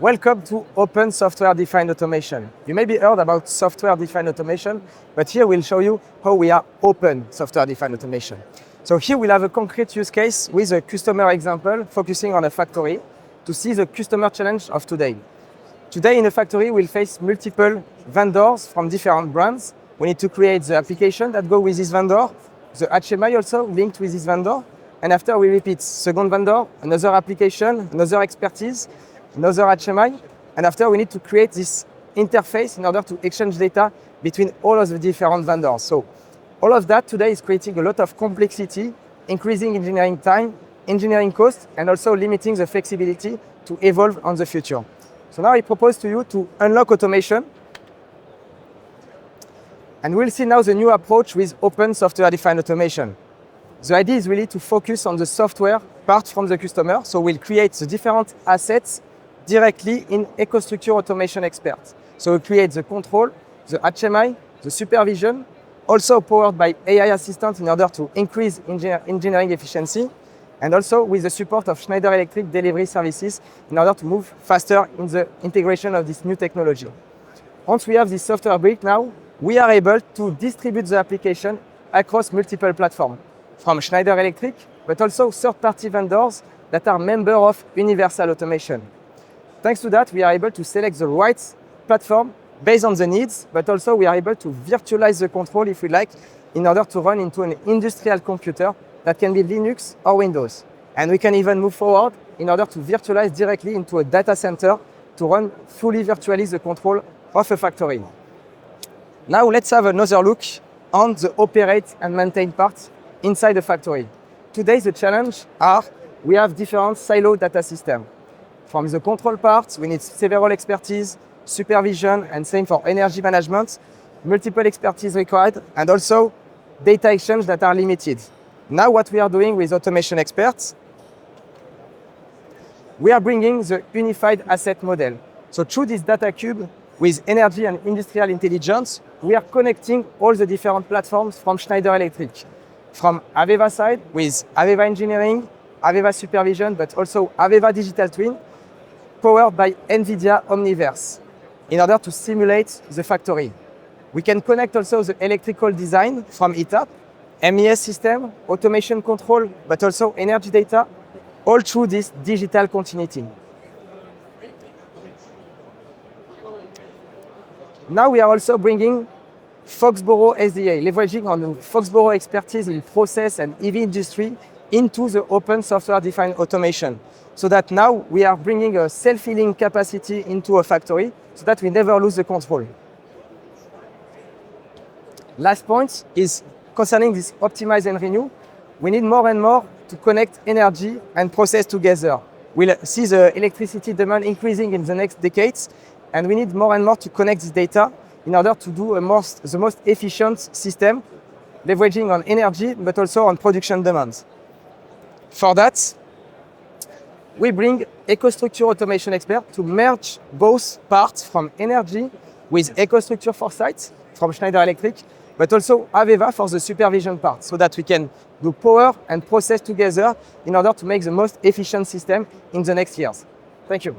Welcome to Open Software-Defined Automation. You maybe heard about software-defined automation, but here we'll show you how we are open software-defined automation. So here we'll have a concrete use case with a customer example focusing on a factory to see the customer challenge of today. Today in a factory, we'll face multiple vendors from different brands. We need to create the application that go with this vendor, the HMI also linked with this vendor, and after we repeat second vendor, another application, another expertise, another HMI, and after we need to create this interface in order to exchange data between all of the different vendors. So all of that today is creating a lot of complexity, increasing engineering time, engineering cost, and also limiting the flexibility to evolve on the future. So now I propose to you to unlock automation. And we'll see now the new approach with open software-defined automation. The idea is really to focus on the software part from the customer. So we'll create the different assets directly in EcoStruxure Automation Expert. So we'll create the control, the HMI, the supervision, also powered by AI assistant in order to increase engineering efficiency, and also with the support of Schneider Electric delivery services in order to move faster in the integration of this new technology. Once we have this software built now, we are able to distribute the application across multiple platforms, from Schneider Electric, but also third-party vendors that are members of Universal Automation. Thanks to that, we are able to select the right platform based on the needs, but also we are able to virtualize the control, if we like, in order to run into an industrial computer that can be Linux or Windows. And we can even move forward in order to virtualize directly into a data center to run fully virtualize the control of a factory. Now let's have another look on the operate and maintain part inside the factory. Today the challenge are we have different silo data systems. From the control part, we need several expertise, supervision, and same for energy management, multiple expertise required, and also data exchange that are limited. Now what we are doing with automation experts, we are bringing the unified asset model. So through this data cube with energy and industrial intelligence, we are connecting all the different platforms from Schneider Electric. From AVEVA side with AVEVA Engineering, AVEVA Supervision, but also AVEVA Digital Twin, powered by NVIDIA Omniverse, in order to simulate the factory. We can connect also the electrical design from ETAP, MES system, automation control, but also energy data, all through this digital continuity. Now we are also bringing Foxboro SDA, leveraging on the Foxboro expertise in process and EV industry into the open software-defined automation. So that now we are bringing a self-healing capacity into a factory so that we never lose the control. Last point is concerning this optimize and renew. We need more and more to connect energy and process together. We'll see the electricity demand increasing in the next decades, and we need more and more to connect this data in order to do the most efficient system, leveraging on energy, but also on production demands. For that, we bring EcoStruxure Automation Expert to merge both parts from energy with EcoStruxure Foresight from Schneider Electric, but also AVEVA for the supervision part, so that we can do power and process together in order to make the most efficient system in the next years. Thank you.